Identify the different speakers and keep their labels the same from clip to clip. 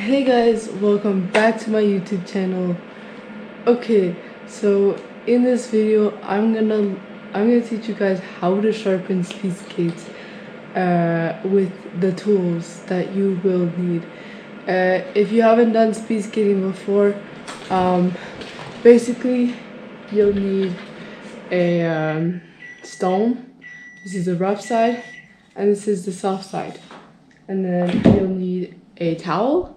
Speaker 1: Hey guys, welcome back to my YouTube channel. Okay, so in this video I'm gonna teach you guys how to sharpen speed skates with the tools that you will need. If you haven't done speed skating before, basically you'll need a stone. This is the rough side and this is the soft side, and then you'll need a towel.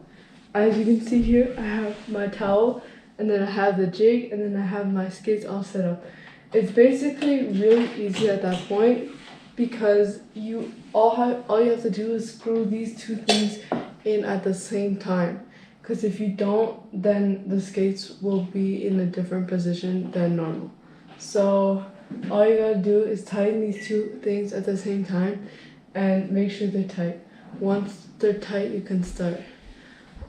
Speaker 1: As you can see here, I have my towel, and then I have the jig, and then I have my skates all set up. It's basically really easy at that point because all you have to do is screw these two things in at the same time. Because if you don't, then the skates will be in a different position than normal. So all you gotta do is tighten these two things at the same time and make sure they're tight. Once they're tight, you can start.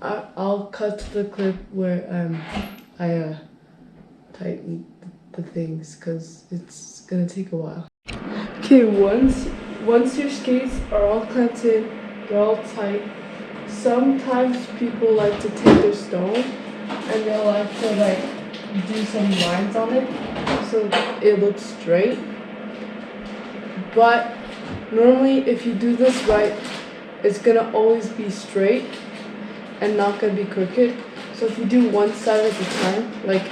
Speaker 1: I'll cut to the clip where I tighten the things because it's gonna take a while. Okay, once your skates are all clamped in, they're all tight. Sometimes people like to take their stone and they'll like to do some lines on it so it looks straight. But normally, if you do this right, it's gonna always be straight and not gonna be crooked. So if you do one side at a time, like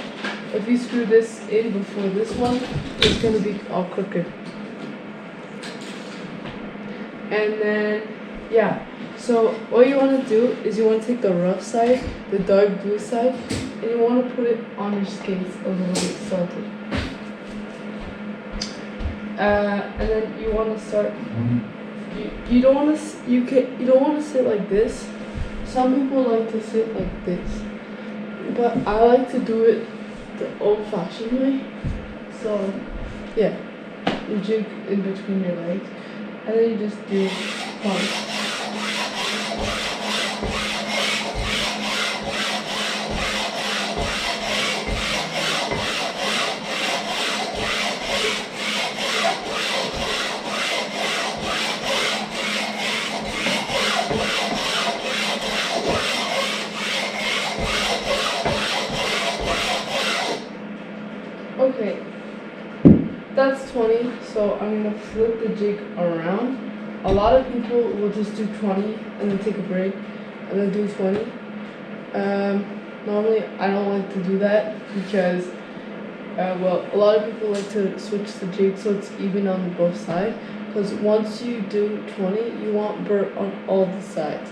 Speaker 1: if you screw this in before this one, it's gonna be all crooked. And then yeah, so what you want to do is you want to take the rough side, the dark blue side, and you want to put it on your skates a little bit salted. And then you want to start. You don't want to sit like this. Some people like to sit like this, but I like to do it the old-fashioned way. So yeah, you jig in between your legs, and then you just do one. Okay, that's 20, so I'm going to flip the jig around. A lot of people will just do 20 and then take a break and then do 20. Normally, I don't like to do that because, a lot of people like to switch the jig so it's even on both sides. Because once you do 20, you want burr on all the sides.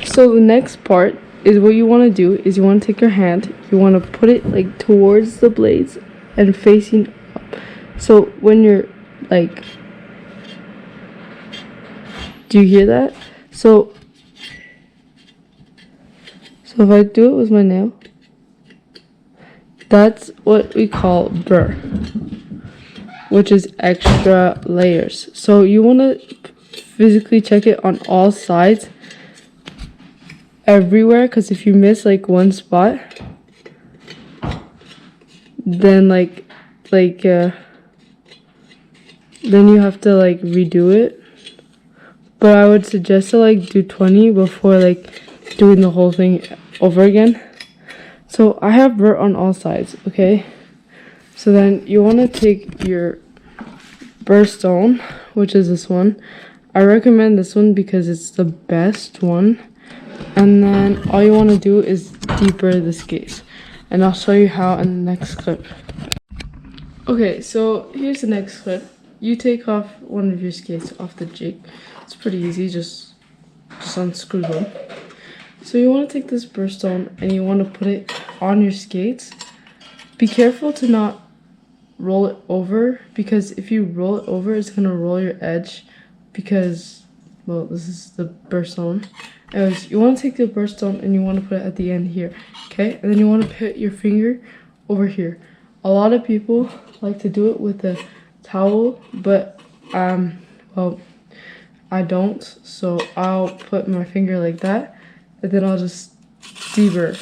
Speaker 1: So the next part is what you want to do is you want to take your hand, you want to put it like towards the blades and facing up. So when you're like, do you hear that? So if I do it with my nail, that's what we call burr, which is extra layers. So you want to physically check it on all sides, everywhere, because if you miss like one spot, then then you have to like redo it. But I would suggest to like do 20 before like doing the whole thing over again. So I have burr on all sides, okay? So then you want to take your burr stone, which is this one. I recommend this one because it's the best one. And then all you want to do is deburr the skates, and I'll show you how in the next clip. Okay, so here's the next clip. You take off one of your skates off the jig. It's pretty easy, just unscrew them. So you want to take this burr stone and you want to put it on your skates. Be careful to not roll it over, because if you roll it over, it's gonna roll your edge because, well, this is the burr stone. Anyways, you want to take the burr stone and you want to put it at the end here, okay? And then you want to put your finger over here. A lot of people like to do it with a towel, but well, I don't. So I'll put my finger like that, and then I'll just deburr.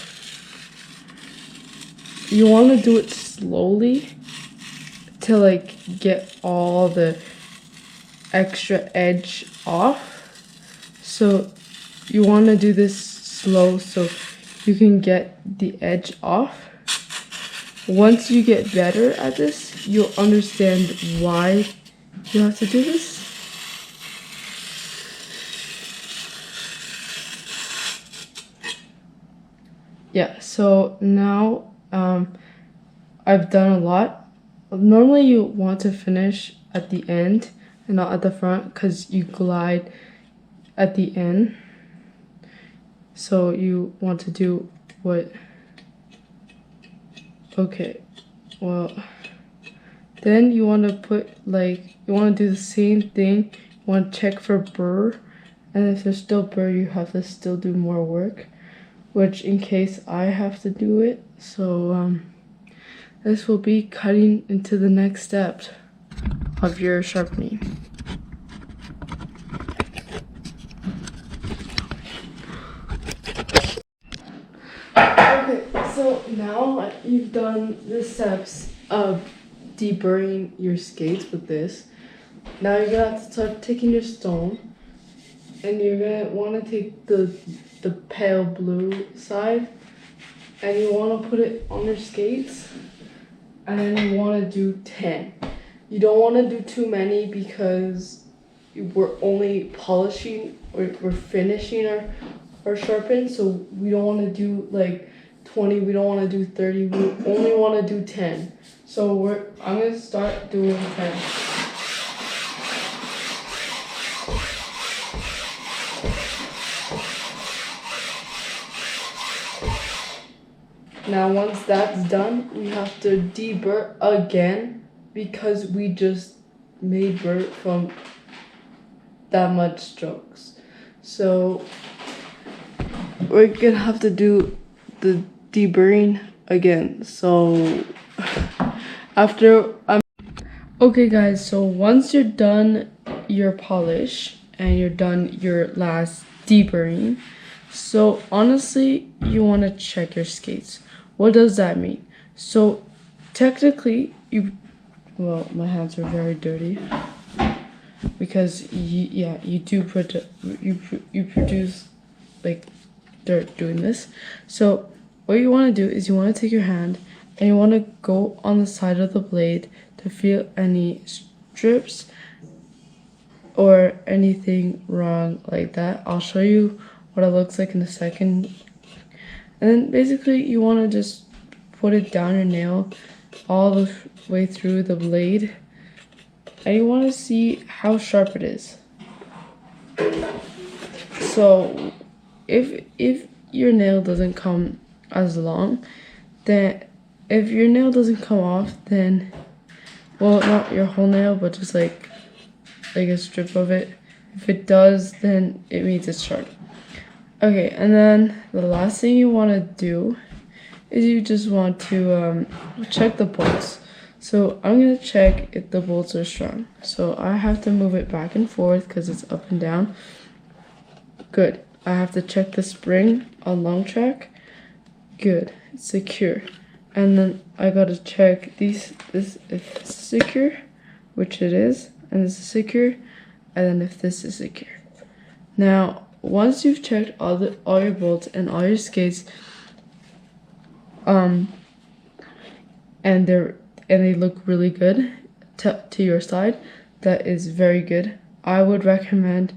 Speaker 1: You want to do it slowly to like get all the extra edge off. So you want to do this slow so you can get the edge off. Once you get better at this, you'll understand why you have to do this. Yeah, so now I've done a lot. Normally you want to finish at the end and not at the front because you glide at the end. So you want to do what? Okay, well, then you want to put you want to do the same thing. You want to check for burr, and if there's still burr, you have to still do more work, which in case I have to do it. So this will be cutting into the next step of your sharpening. Okay, so now you've done the steps of deburring your skates with this. Now you're gonna have to start taking your stone, and you're gonna want to take the pale blue side, and you want to put it on your skates, and then you want to do 10. You don't want to do too many because we're only polishing or we're finishing our sharpen, so we don't want to do like 20, we don't want to do 30, we only want to do 10. So I'm going to start doing 10. Now once that's done, we have to deburr again because we just made burr from that much strokes. So we're gonna have to do the deburring again. So okay guys, so once you're done your polish and you're done your last deburring, so honestly you want to check your skates. What does that mean? So technically well, my hands are very dirty because you produce like dirt doing this. So what you want to do is you want to take your hand and you want to go on the side of the blade to feel any strips or anything wrong like that. I'll show you what it looks like in a second. And then basically you want to just put it down your nail all the way through the blade, and you want to see how sharp it is. So if your nail doesn't come as long, then if your nail doesn't come off, then, well, not your whole nail, but just like a strip of it, if it does, then it means it's sharp. Okay, and then the last thing you want to do is you just want to check the bolts. So I'm going to check if the bolts are strong. So I have to move it back and forth because it's up and down. Good. I have to check the spring on long track. Good. It's secure. And then I got to check this if it's secure, which it is, and this is secure, and then if this is secure. Now, once you've checked all your bolts and all your skates, and they look really good to your side, that is very good. I would recommend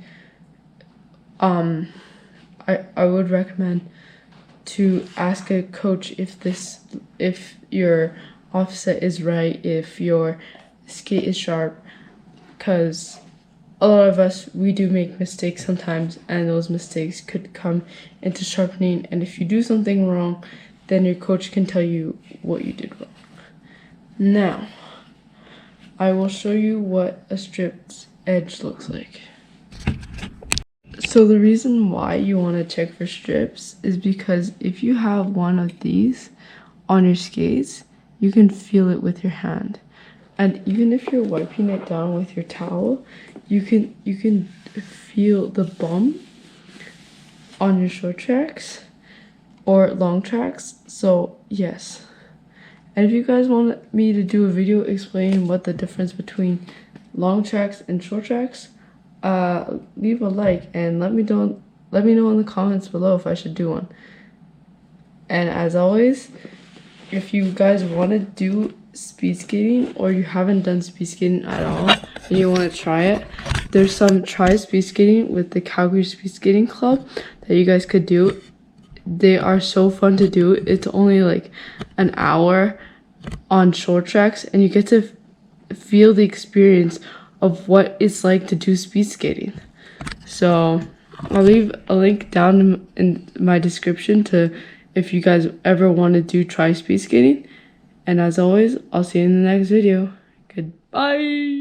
Speaker 1: I would recommend to ask a coach if your offset is right, if your skate is sharp, because a lot of us, we do make mistakes sometimes, and those mistakes could come into sharpening, and if you do something wrong, then your coach can tell you what you did wrong. Now, I will show you what a stripped edge looks like. So the reason why you want to check for strips is because if you have one of these on your skates, you can feel it with your hand. And even if you're wiping it down with your towel, you can feel the bump on your short tracks or long tracks. So yes. And if you guys want me to do a video explaining what the difference between long tracks and short tracks, leave a like and let me let me know in the comments below if I should do one. And as always, if you guys want to do speed skating or you haven't done speed skating at all and you want to try it, there's some try speed skating with the Calgary Speed Skating Club that you guys could do. They are so fun to do. It's only like an hour on short tracks and you get to feel the experience of what it's like to do speed skating. So I'll leave a link down in my description to if you guys ever want to try speed skating. And as always, I'll see you in the next video. Goodbye.